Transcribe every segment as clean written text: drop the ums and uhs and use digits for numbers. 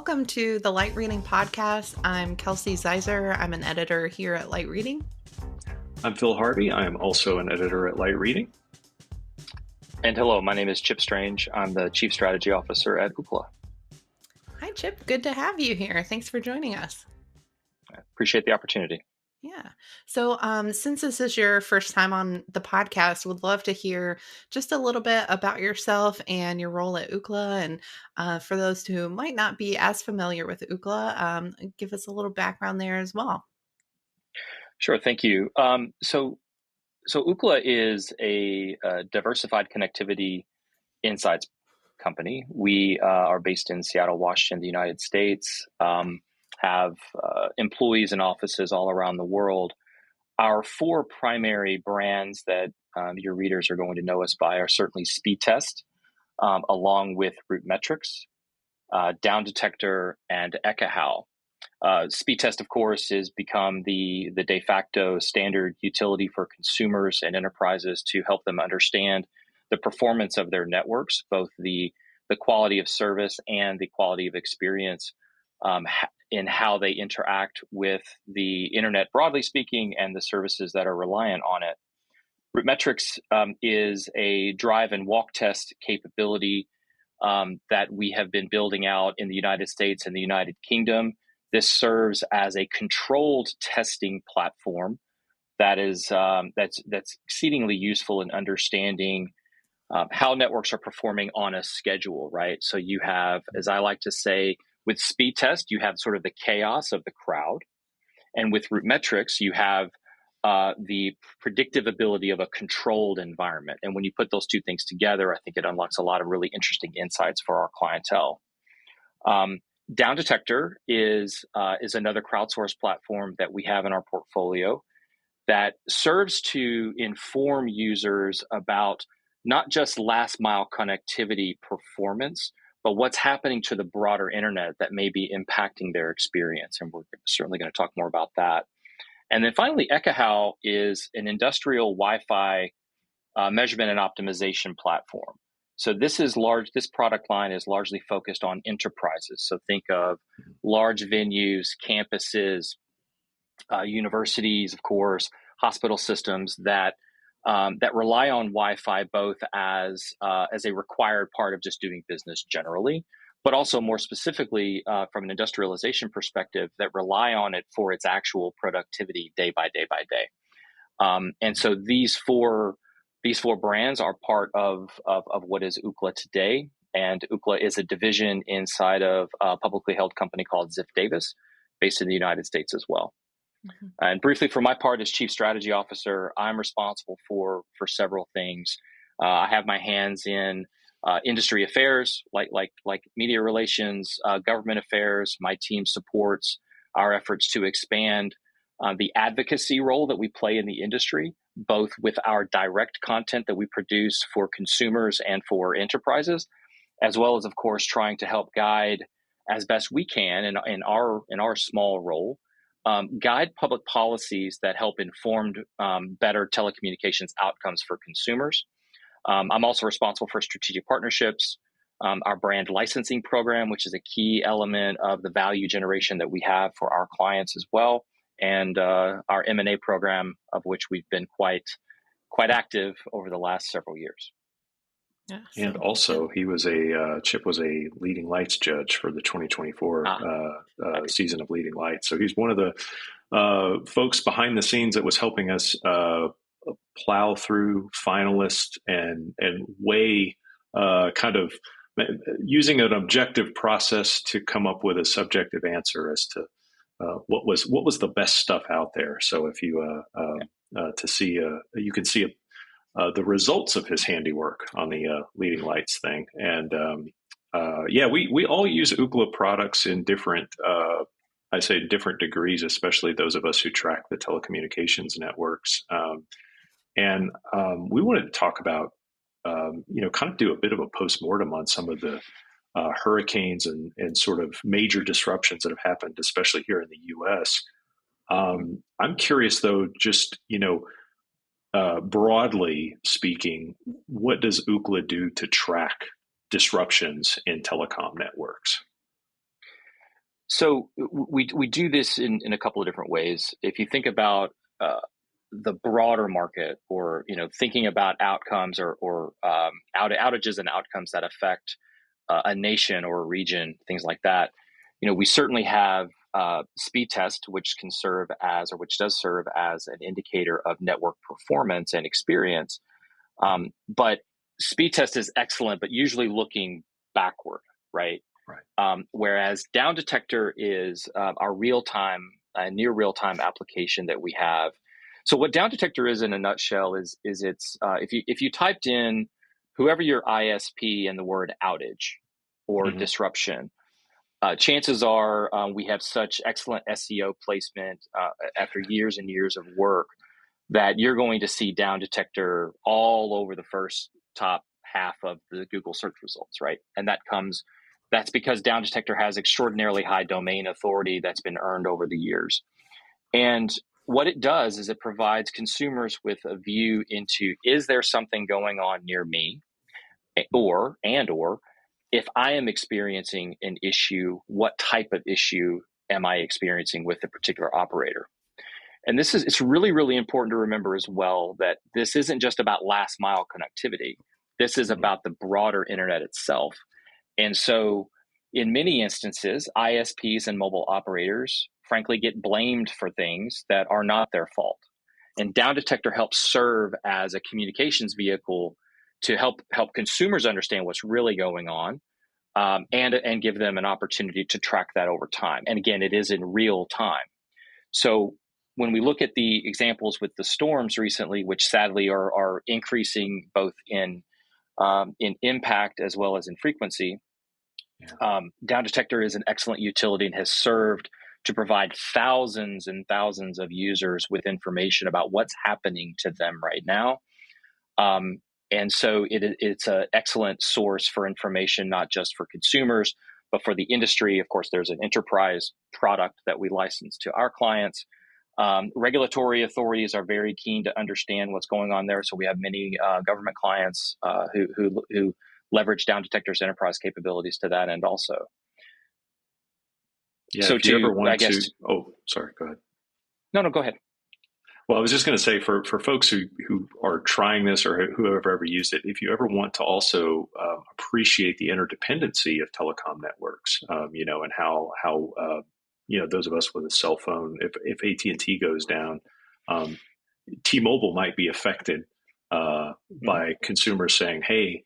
Welcome to the Light Reading Podcast. I'm Kelsey Zeiser. I'm an editor here at Light Reading. I'm Phil Harvey. I am also an editor at Light Reading. And hello, my name is Chip Strange. I'm the Chief Strategy Officer at Ookla. Hi, Chip. Good to have you here. Thanks for joining us. I appreciate the opportunity. Yeah. So, since this is your first time on the podcast, would love to hear just a little bit about yourself and your role at Ookla. And for those who might not be as familiar with Ookla, give us a little background there as well. Sure, thank you. So Ookla is a diversified connectivity insights company. We are based in Seattle, Washington, the United States. Have employees and offices all around the world. Our four primary brands that your readers are going to know us by are certainly Speedtest, along with RootMetrics, Downdetector, and Ekahau. Speedtest, of course, has become the de facto standard utility for consumers and enterprises to help them understand the performance of their networks, both the quality of service and the quality of experience in how they interact with the internet, broadly speaking, and the services that are reliant on it. RootMetrics is a drive and walk test capability that we have been building out in the United States and the United Kingdom. This serves as a controlled testing platform that is that's exceedingly useful in understanding how networks are performing on a schedule, right? So you have, as I like to say, with Speedtest, you have sort of the chaos of the crowd, and with RootMetrics, you have the predictive ability of a controlled environment. And when you put those two things together, I think it unlocks a lot of really interesting insights for our clientele. Downdetector is another crowdsourced platform that we have in our portfolio that serves to inform users about not just last mile connectivity performance, but what's happening to the broader internet that may be impacting their experience. And we're certainly going to talk more about that. And then finally, Ekahau is an industrial Wi-Fi measurement and optimization platform. So this product line is largely focused on enterprises. So think of large venues, campuses, universities, of course, hospital systems that rely on Wi-Fi both as a required part of just doing business generally, but also more specifically from an industrialization perspective that rely on it for its actual productivity day by day by day. And so these four brands are part of what is Ookla today. And Ookla is a division inside of a publicly held company called Ziff Davis, based in the United States as well. Mm-hmm. And briefly, for my part as Chief Strategy Officer, I'm responsible for several things. I have my hands in industry affairs, like media relations, government affairs. My team supports our efforts to expand the advocacy role that we play in the industry, both with our direct content that we produce for consumers and for enterprises, as well as, of course, trying to help guide as best we can in our small role. Guide public policies that help inform better telecommunications outcomes for consumers. I'm also responsible for strategic partnerships, our brand licensing program, which is a key element of the value generation that we have for our clients as well, and our M&A program, of which we've been quite active over the last several years. Yeah, and also, Chip was a Leading Lights judge for the 2024 season of Leading Lights. So he's one of the folks behind the scenes that was helping us plow through finalists and weigh kind of using an objective process to come up with a subjective answer as to what was the best stuff out there. So if you you can see the results of his handiwork on the Leading Lights thing. And we all use Ookla products in different degrees, especially those of us who track the telecommunications networks. And we wanted to talk about, kind of do a bit of a postmortem on some of the hurricanes and sort of major disruptions that have happened, especially here in the U.S. I'm curious, though, just, broadly speaking, what does Ookla do to track disruptions in telecom networks? So we do this in a couple of different ways. If you think about the broader market, or thinking about outcomes or outages and outcomes that affect a nation or a region, things like that. We certainly have speed test, which does serve as an indicator of network performance and experience. But speed test is excellent, but usually looking backward, right? Right. Whereas Downdetector is our near real time application that we have. So what Downdetector is in a nutshell is it's if you typed in whoever your ISP and the word outage or disruption, chances are we have such excellent SEO placement after years and years of work that you're going to see Downdetector all over the first top half of the Google search results, right? And that's because Downdetector has extraordinarily high domain authority that's been earned over the years. And what it does is it provides consumers with a view into, is there something going on near me? Or if I am experiencing an issue, what type of issue am I experiencing with a particular operator? And it's really, really important to remember as well that this isn't just about last mile connectivity. This is about the broader internet itself. And so in many instances, ISPs and mobile operators, frankly, get blamed for things that are not their fault. And Downdetector helps serve as a communications vehicle to help consumers understand what's really going on, and give them an opportunity to track that over time. And again, it is in real time. So when we look at the examples with the storms recently, which sadly are increasing both in impact as well as in frequency, Downdetector is an excellent utility and has served to provide thousands and thousands of users with information about what's happening to them right now. And so it's an excellent source for information, not just for consumers, but for the industry. Of course, there's an enterprise product that we license to our clients. Regulatory authorities are very keen to understand what's going on there. So we have many government clients who leverage Downdetector's enterprise capabilities to that end also. Yeah, so if you ever want to, sorry, go ahead. No, go ahead. Well, I was just going to say for folks who are trying this or who have ever used it, if you ever want to also appreciate the interdependency of telecom networks, and how those of us with a cell phone, if AT&T goes down, T-Mobile might be affected by consumers saying, "Hey,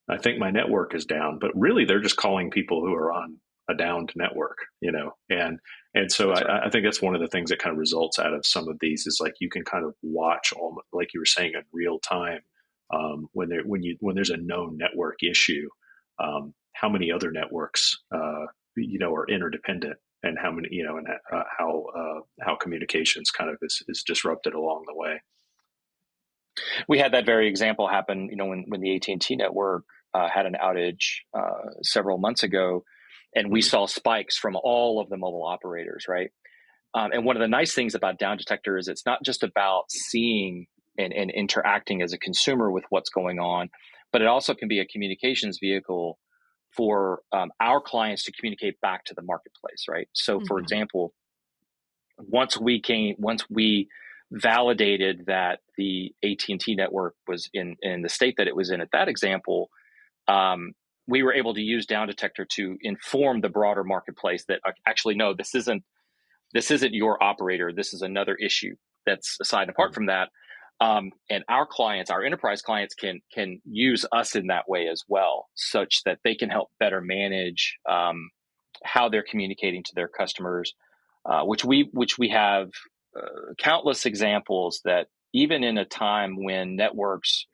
I think my network is down," but really they're just calling people who are on a downed network, and so right. I think that's one of the things that kind of results out of some of these is like you can kind of watch all, like you were saying, in real time when there's a known network issue, how many other networks are interdependent, and how many and how communications kind of is disrupted along the way. We had that very example happen, when the AT&T network had an outage several months ago, and we saw spikes from all of the mobile operators, right? And one of the nice things about Downdetector is it's not just about seeing and interacting as a consumer with what's going on, but it also can be a communications vehicle for our clients to communicate back to the marketplace, right? So, for example, once we validated that the AT&T network was in the state that it was in at that example, we were able to use Downdetector to inform the broader marketplace that actually, no, this isn't your operator. This is another issue that's aside and apart from that. And our clients, our enterprise clients, can use us in that way as well, such that they can help better manage how they're communicating to their customers, which we have countless examples that even in a time when networks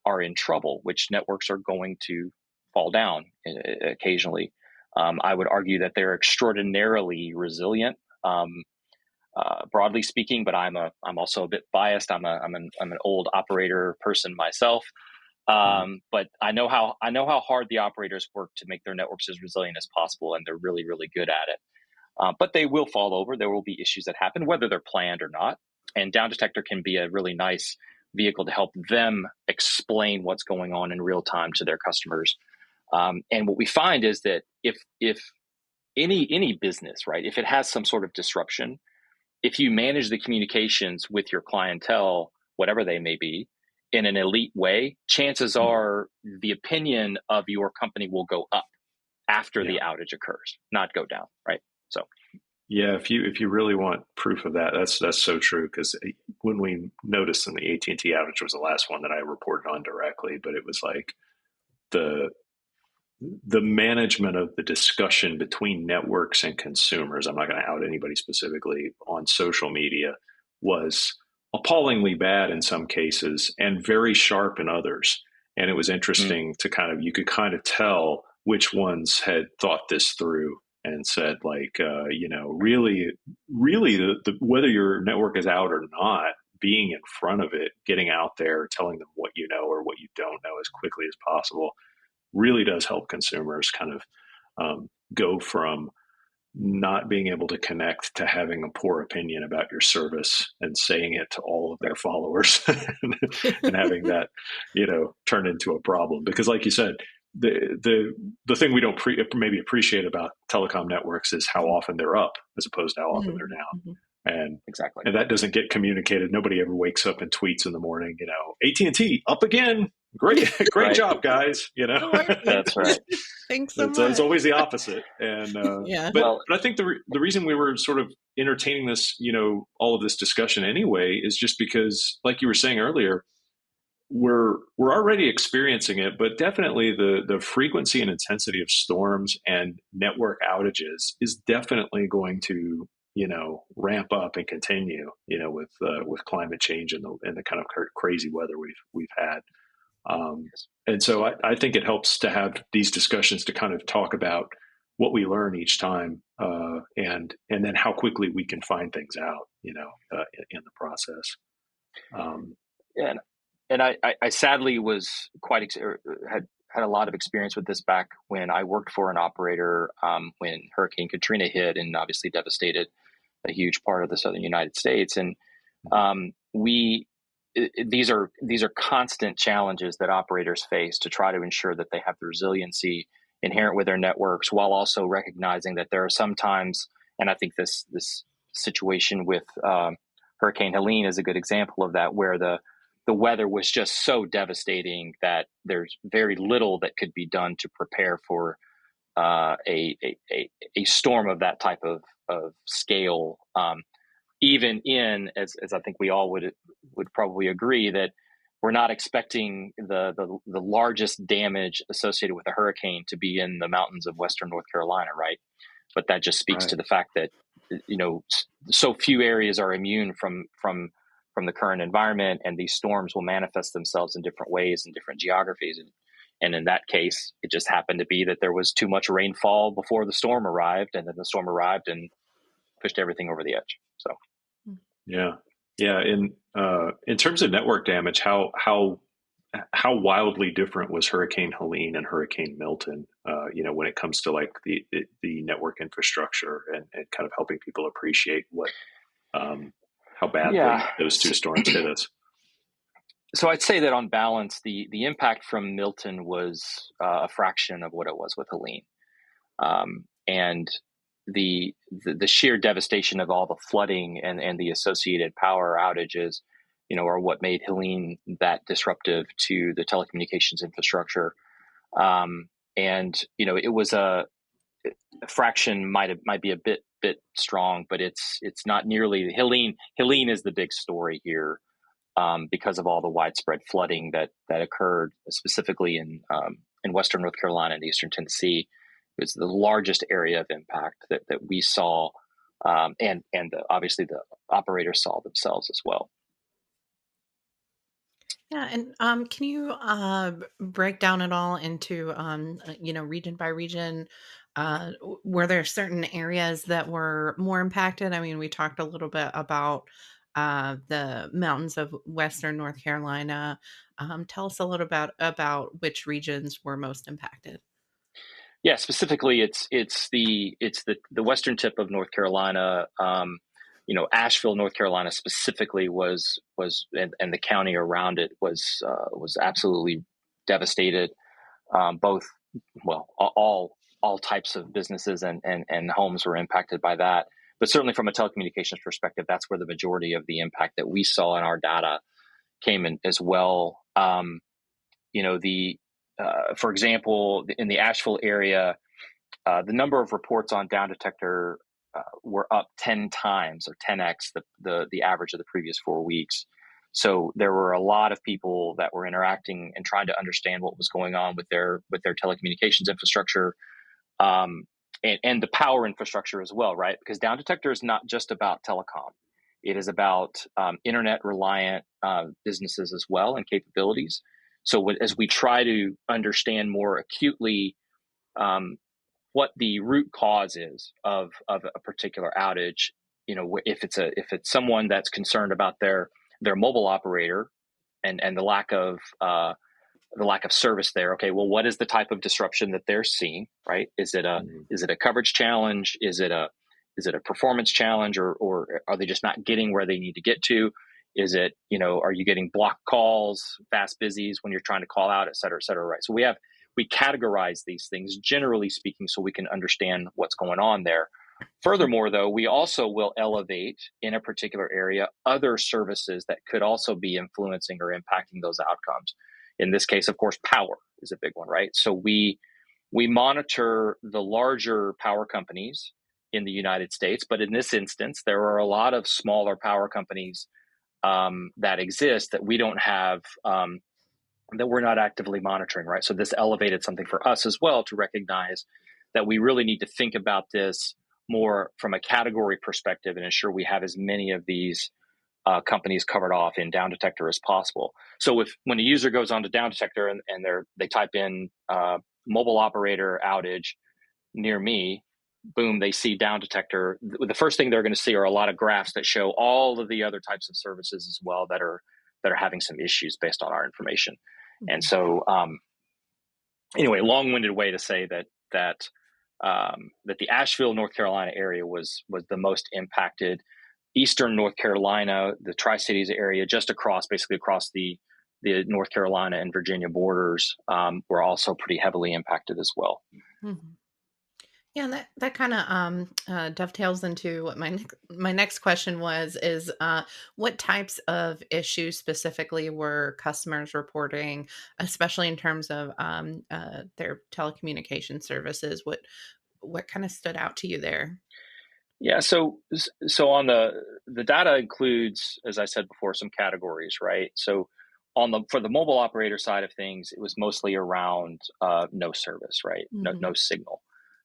are in trouble, which networks are going to fall down occasionally, I would argue that they're extraordinarily resilient, broadly speaking. But I'm also a bit biased. I'm an old operator person myself, but I know how hard the operators work to make their networks as resilient as possible, and they're really, really good at it. But they will fall over. There will be issues that happen, whether they're planned or not. And Downdetector can be a really nice vehicle to help them explain what's going on in real time to their customers. And what we find is that if any business, right? If it has some sort of disruption, if you manage the communications with your clientele, whatever they may be, in an elite way, chances are the opinion of your company will go up after the outage occurs, not go down, right? So yeah, if you really want proof of that, that's so true. Because when we noticed in the AT&T outage was the last one that I reported on directly, but it was like the the management of the discussion between networks and consumers, I'm not going to out anybody specifically, on social media was appallingly bad in some cases and very sharp in others. And it was interesting to you could kind of tell which ones had thought this through and said, like, really, whether your network is out or not, being in front of it, getting out there, telling them what you know or what you don't know as quickly as possible really does help consumers go from not being able to connect to having a poor opinion about your service and saying it to all of their followers and having that, turn into a problem. Because like you said, the thing we don't maybe appreciate about telecom networks is how often they're up as opposed to how often they're down. And exactly. And that doesn't get communicated. Nobody ever wakes up and tweets in the morning, AT&T up again. Great Right. job, guys. That's right. Thanks so much. It's always the opposite. And Yeah. but I think the reason we were sort of entertaining this, all of this discussion anyway, is just because, like you were saying earlier, we're already experiencing it, but definitely the frequency and intensity of storms and network outages is definitely going to ramp up and continue with climate change and the kind of crazy weather we've had. And so I think it helps to have these discussions to kind of talk about what we learn each time, and then how quickly we can find things out, in the process. Yeah, and I sadly was had a lot of experience with this back when I worked for an operator when Hurricane Katrina hit and obviously devastated a huge part of the southern United States. And these are constant challenges that operators face to try to ensure that they have the resiliency inherent with their networks, while also recognizing that there are some times, and I think this situation with Hurricane Helene is a good example of that, where the weather was just so devastating that there's very little that could be done to prepare for a storm of that type of scale. Even as I think we all would probably agree, that we're not expecting the largest damage associated with a hurricane to be in the mountains of Western North Carolina, right? But that just speaks to the fact that so few areas are immune from the current environment, and these storms will manifest themselves in different ways in different geographies. And in that case, it just happened to be that there was too much rainfall before the storm arrived, and then the storm arrived and pushed everything over the edge. So, yeah. In terms of network damage, how wildly different was Hurricane Helene and Hurricane Milton? When it comes to like the network infrastructure and kind of helping people appreciate how badly those two storms hit us. So I'd say that on balance, the impact from Milton was a fraction of what it was with Helene, and the sheer devastation of all the flooding and the associated power outages, are what made Helene that disruptive to the telecommunications infrastructure. It was a fraction might be a bit strong, but it's not nearly Helene. Helene is the big story here. Because of all the widespread flooding that occurred specifically in Western North Carolina and Eastern Tennessee. It was the largest area of impact that we saw, and obviously the operators saw themselves as well. Yeah, and can you break down it all into region by region? Were there certain areas that were more impacted? I mean, we talked a little bit about the mountains of Western North Carolina. Tell us a little about which regions were most impacted. Yeah, specifically, it's the western tip of North Carolina. Asheville, North Carolina, specifically was and the county around it was absolutely devastated. All all types of businesses and homes were impacted by that. But certainly from a telecommunications perspective, that's where the majority of the impact that we saw in our data came in as well. For example, in the Asheville area, the number of reports on Downdetector were up 10 times or 10x the average of the previous 4 weeks. So there were a lot of people that were interacting and trying to understand what was going on with their telecommunications infrastructure, and the power infrastructure as well, right? Because Downdetector is not just about telecom; it is about internet reliant businesses as well and capabilities. So as we try to understand more acutely what the root cause is of a particular outage, if it's someone that's concerned about their mobile operator and the lack of service there. Okay, well, what is the type of disruption that they're seeing? Right? Is it a coverage challenge? Is it a performance challenge, or are they just not getting where they need to get to? Is it, are you getting blocked calls, fast busies when you're trying to call out, et cetera, right? So we categorize these things, generally speaking, so we can understand what's going on there. Furthermore, though, we also will elevate in a particular area other services that could also be influencing or impacting those outcomes. In this case, of course, power is a big one, right? So we monitor the larger power companies in the United States, but in this instance, there are a lot of smaller power companies that exist that we don't have, that we're not actively monitoring, right? So this elevated something for us as well to recognize that we really need to think about this more from a category perspective and ensure we have as many of these companies covered off in Downdetector as possible. So when a user goes onto Downdetector and they type in mobile operator outage near me, boom, they see Downdetector. The first thing they're going to see are a lot of graphs that show all of the other types of services as well that are having some issues based on our information. Mm-hmm. And so, anyway, long-winded way to say that the Asheville, North Carolina area was the most impacted. Eastern North Carolina, the Tri-Cities area, basically across the North Carolina and Virginia borders, were also pretty heavily impacted as well. Mm-hmm. Yeah, and that kind of dovetails into what my next question is what types of issues specifically were customers reporting, especially in terms of their telecommunication services? What kind of stood out to you there? Yeah, so on the data includes, as I said before, some categories, right? So for the mobile operator side of things, it was mostly around no service, right? Mm-hmm. No signal,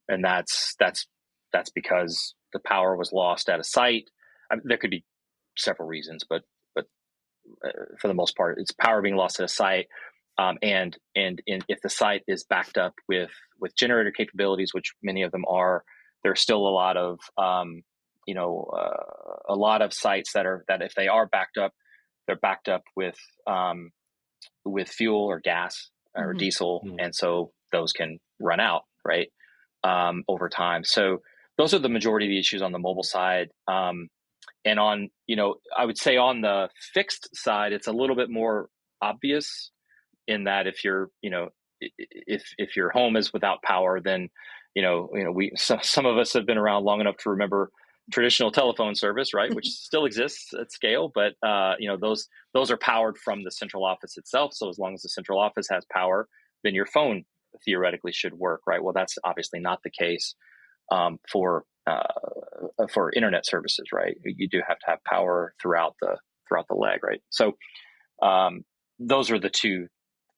and that's because the power was lost at a site. There could be several reasons, but for the most part, it's power being lost at a site, and if the site is backed up with generator capabilities, which many of them are. There's still a lot of sites that if they are backed up, they're backed up with fuel or gas or mm-hmm. diesel, mm-hmm. and so those can run out right over time. So those are the majority of the issues on the mobile side. And on I would say on the fixed side, it's a little bit more obvious in that if your home is without power, then some of us have been around long enough to remember traditional telephone service, right, which still exists at scale, but those are powered from the central office itself. So as long as the central office has power, then your phone theoretically should work, right? Well, that's obviously not the case for internet services, right? You do have to have power throughout the leg, right? So those are the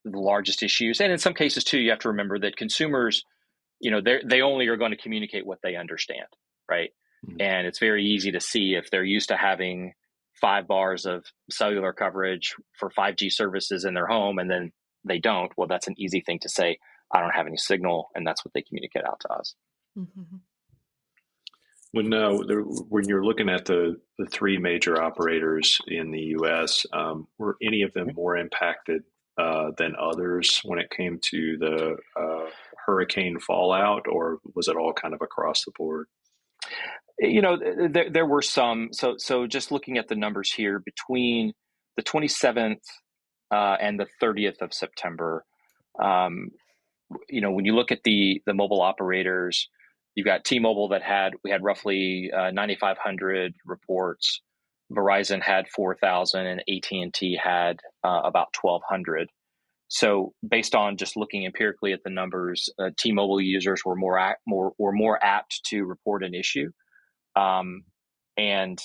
largest issues. And in some cases too, you have to remember that consumers, they only are going to communicate what they understand, right? Mm-hmm. And it's very easy to see if they're used to having 5 bars of cellular coverage for 5G services in their home and then they don't. Well, that's an easy thing to say. I don't have any signal, and that's what they communicate out to us. Mm-hmm. When you're looking at the 3 major operators in the U.S., were any of them more impacted than others when it came to the hurricane fallout, or was it all kind of across the board? There were some. So just looking at the numbers here, between the 27th and the 30th of September, when you look at the mobile operators, you've got T-Mobile we had roughly 9,500 reports. Verizon had 4,000, and AT&T had about 1,200. So, based on just looking empirically at the numbers, T-Mobile users were more apt to report an issue, um, and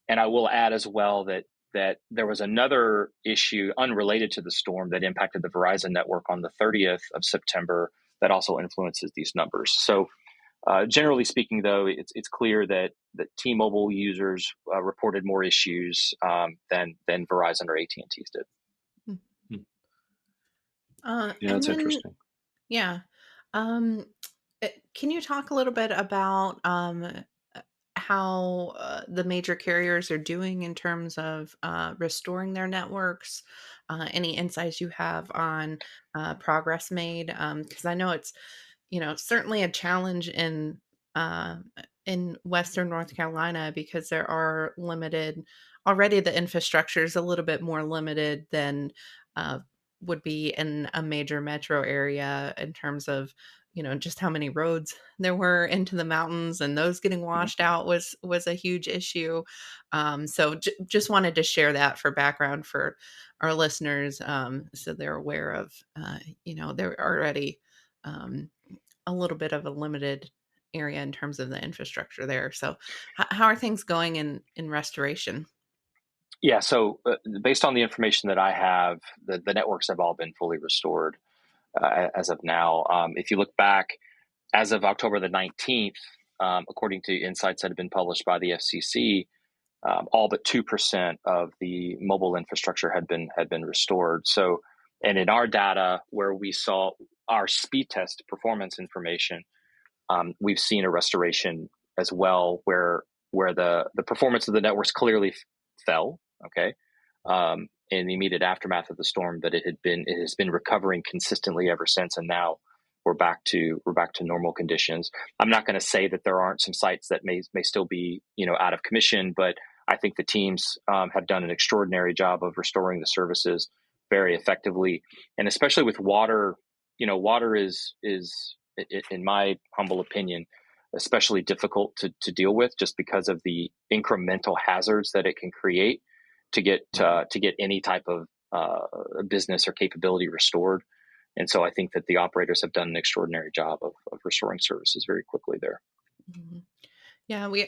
and I will add as well that there was another issue unrelated to the storm that impacted the Verizon network on the 30th of September that also influences these numbers. So, generally speaking, though, it's clear that T-Mobile users reported more issues than Verizon or AT&T's did. Hmm. Yeah, And that's then, interesting. yeah. Um, can you talk a little bit about how the major carriers are doing in terms of restoring their networks? Any insights you have on progress made? Because I know it's certainly a challenge uh, in Western North Carolina because there are limited already. The infrastructure is a little bit more limited than uh, would be in a major metro area in terms of just how many roads there were into the mountains, and those getting washed out was a huge issue. So just wanted to share that for background for our listeners, so they're aware of they're already um, a little bit of a limited area in terms of the infrastructure there. So how are things going in restoration? Yeah, so based on the information that I have, the networks have all been fully restored as of now. If you look back, as of October the 19th, according to insights that have been published by the FCC, all but 2% of the mobile infrastructure had been restored. So, and in our data, where we saw our speed test performance information, we've seen a restoration as well, where the performance of the networks clearly fell. Okay, in the immediate aftermath of the storm, but it has been recovering consistently ever since, and now we're back to normal conditions. I'm not going to say that there aren't some sites that may still be out of commission, but I think the teams have done an extraordinary job of restoring the services very effectively, and especially with water. Water is in my humble opinion, especially difficult to deal with just because of the incremental hazards that it can create to get any type of business or capability restored. And so I think that the operators have done an extraordinary job of restoring services very quickly there. Mhm. Yeah, we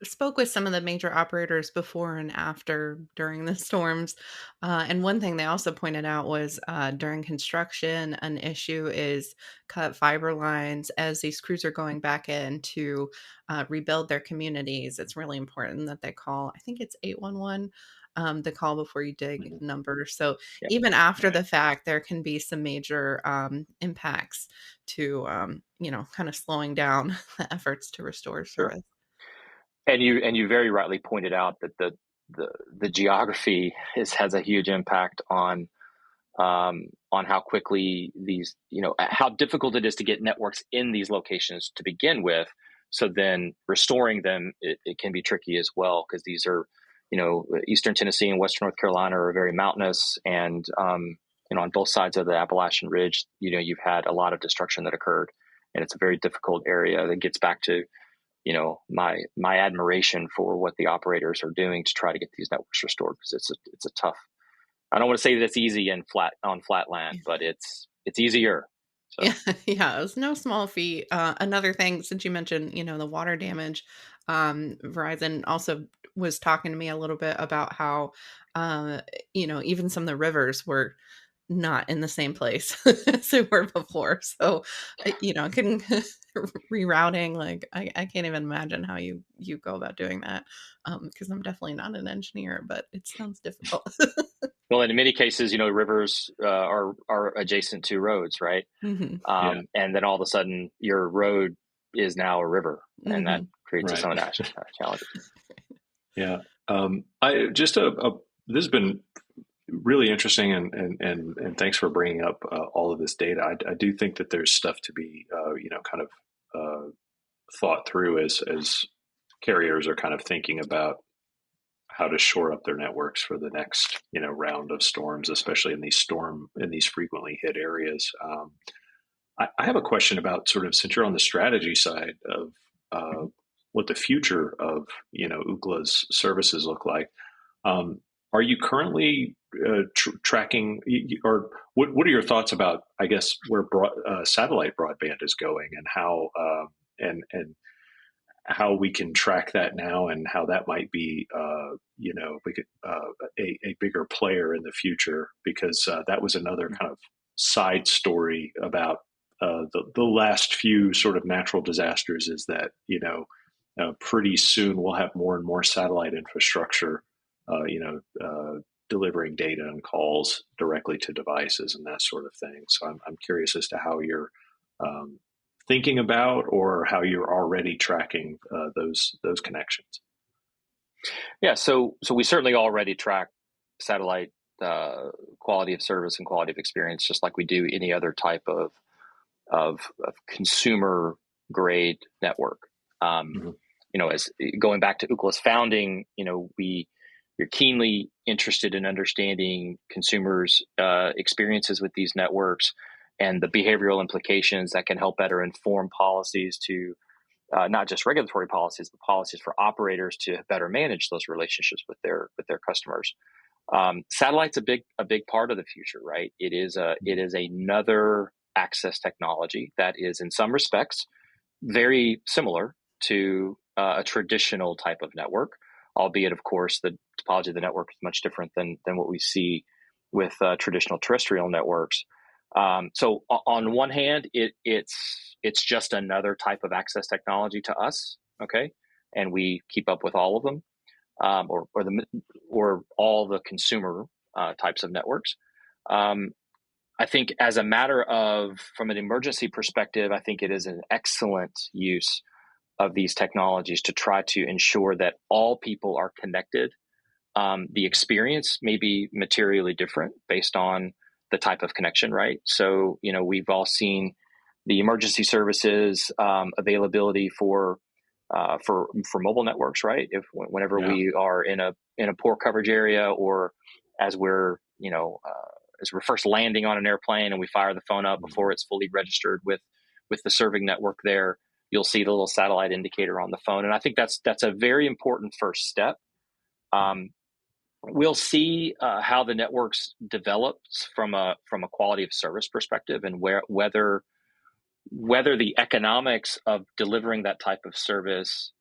spoke with some of the major operators before and after during the storms. And one thing they also pointed out was during construction, an issue is cut fiber lines as these crews are going back in to rebuild their communities. It's really important that they call, I think it's 811. The call before you dig Mm-hmm. number. So Yeah. even after Right. the fact, there can be some major impacts to kind of slowing down the efforts to restore Sure. service. And you very rightly pointed out that the geography has a huge impact on how quickly how difficult it is to get networks in these locations to begin with. So then restoring them, it can be tricky as well, because these are, Eastern Tennessee and Western North Carolina are very mountainous, and on both sides of the Appalachian Ridge, you've had a lot of destruction that occurred, and it's a very difficult area. That gets back to my admiration for what the operators are doing to try to get these networks restored, because it's a tough. I don't want to say that it's easy and flat land, but it's easier. Yeah, So yeah, it was no small feat. Another thing, since you mentioned, the water damage, Verizon also was talking to me a little bit about how, even some of the rivers were not in the same place as they were before. So, getting rerouting, like I can't even imagine how you go about doing that, because I'm definitely not an engineer, but it sounds difficult. well, in many cases, rivers are adjacent to roads, right? Hmm. Yeah. And then all of a sudden, your road is now a river, and that Hmm. creates its Right. own challenges. Yeah. I just this has been really interesting, and thanks for bringing up all of this data. I do think that there's stuff to be kind of thought through as carriers are kind of thinking about how to shore up their networks for the next round of storms, especially in these frequently hit areas. I have a question about sort of, since you're on the strategy side of Mm-hmm. what the future of Ookla's services look like. Um, are you currently tracking, or what are your thoughts about, I guess, where satellite broadband is going, and and how we can track that now, and how that might be, we could, a bigger player in the future, because that was another kind of side story about the last few sort of natural disasters, is that, pretty soon we'll have more and more satellite infrastructure, delivering data and calls directly to devices and that sort of thing. So I'm curious as to how you're um, thinking about, or how you're already tracking those connections. Yeah, so we certainly already track satellite quality of service and quality of experience, just like we do any other type of consumer grade network. Um, Mhm. as going back to Ookla's founding, we're keenly interested in understanding consumers' experiences with these networks and the behavioral implications that can help better inform policies to not just regulatory policies, but policies for operators to better manage those relationships with their customers. Satellite's a big part of the future, right? It is another access technology that is, in some respects, very similar to a traditional type of network, albeit, of course, the topology of the network is much different than what we see with traditional terrestrial networks. So on one hand, it's just another type of access technology to us, okay, and we keep up with all of them, or all the consumer types of networks. Um, I think, as a matter of, from an emergency perspective, I think it is an excellent use of these technologies to try to ensure that all people are connected. The experience may be materially different based on the type of connection, right? So, we've all seen the emergency services availability for mobile networks, right? Whenever Yeah. we are in a poor coverage area, or as we're as we're first landing on an airplane and we fire the phone up Mhm. before it's fully registered with the serving network there, you'll see the little satellite indicator on the phone, and I think that's a very important first step. Um, we'll see how the networks develops from a quality of service perspective, and whether the economics of delivering that type of service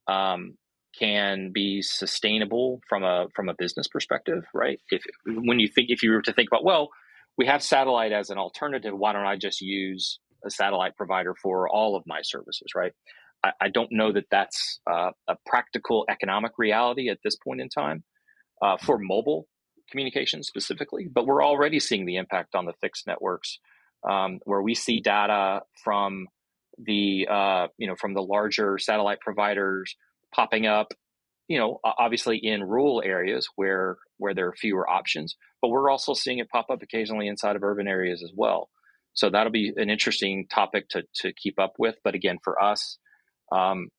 um, can be sustainable from a business perspective, right? If you were to think about, well, we have satellite as an alternative, why don't I just use a satellite provider for all of my services, right? I don't know that that's a practical economic reality at this point in time for mobile communications specifically, but we're already seeing the impact on the fixed networks, where we see data from the larger satellite providers popping up, obviously in rural areas where there are fewer options, but we're also seeing it pop up occasionally inside of urban areas as well. So that'll be an interesting topic to keep up with. But again, for us,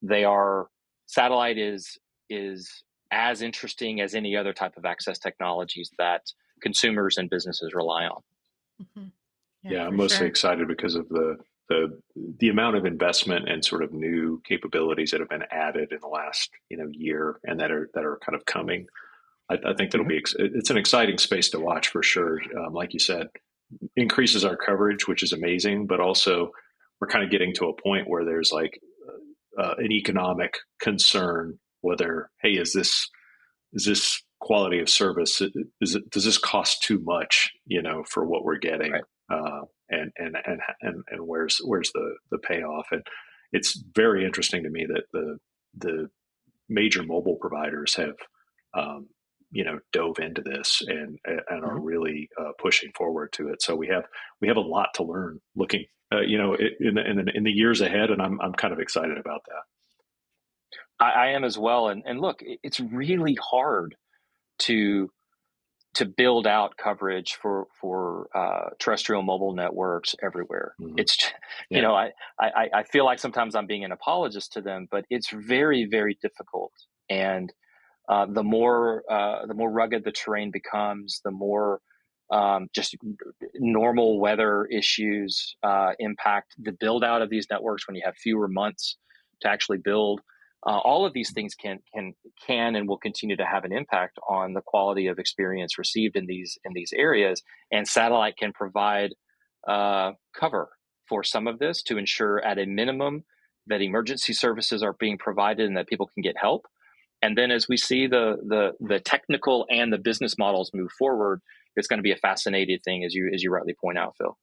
they are satellite is as interesting as any other type of access technologies that consumers and businesses rely on. Mhm. Yeah, Yeah, I'm for mostly sure. excited because of the amount of investment and sort of new capabilities that have been added in the last year, and that are kind of coming. I think that'll Mm-hmm. be it's an exciting space to watch for sure. Like you said, increases our coverage, which is amazing, but also we're kind of getting to a point where there's like an economic concern, whether, hey, is this quality of service, does this cost too much, for what we're getting, Right. and where's the payoff? And it's very interesting to me that the major mobile providers have dove into this, and are Mm-hmm. really pushing forward to it. So we have a lot to learn, looking in the years ahead, and I'm kind of excited about that. I am as well. And look, it's really hard to build out coverage for terrestrial mobile networks everywhere. Hmm. It's Yeah. I feel like sometimes I'm being an apologist to them, but it's very, very difficult. And the more rugged the terrain becomes, the more just normal weather issues impact the build out of these networks when you have fewer months to actually build. All of these things can and will continue to have an impact on the quality of experience received in these areas. And satellite can provide cover for some of this to ensure, at a minimum, that emergency services are being provided and that people can get help. And then, as we see the technical and the business models move forward, it's going to be a fascinating thing, as you rightly point out, Phil.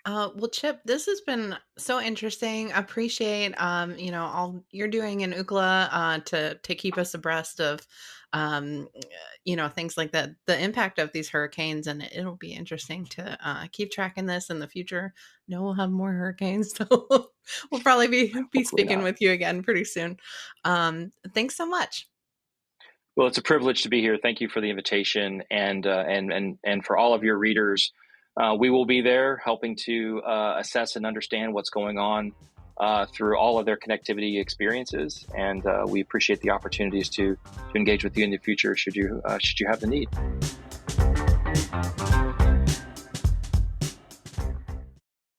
Well, Chip, this has been so interesting. I appreciate, all you're doing in Ookla to keep us abreast of, um, things like that, the impact of these hurricanes, and it'll be interesting to keep tracking this in the future. No, we'll have more hurricanes, so we'll probably be Hopefully speaking not. with you again pretty soon. Thanks so much. Well, it's a privilege to be here. Thank you for the invitation, and for all of your readers. We will be there helping to assess and understand what's going on through all of their connectivity experiences, and we appreciate the opportunities to engage with you in the future should you have the need.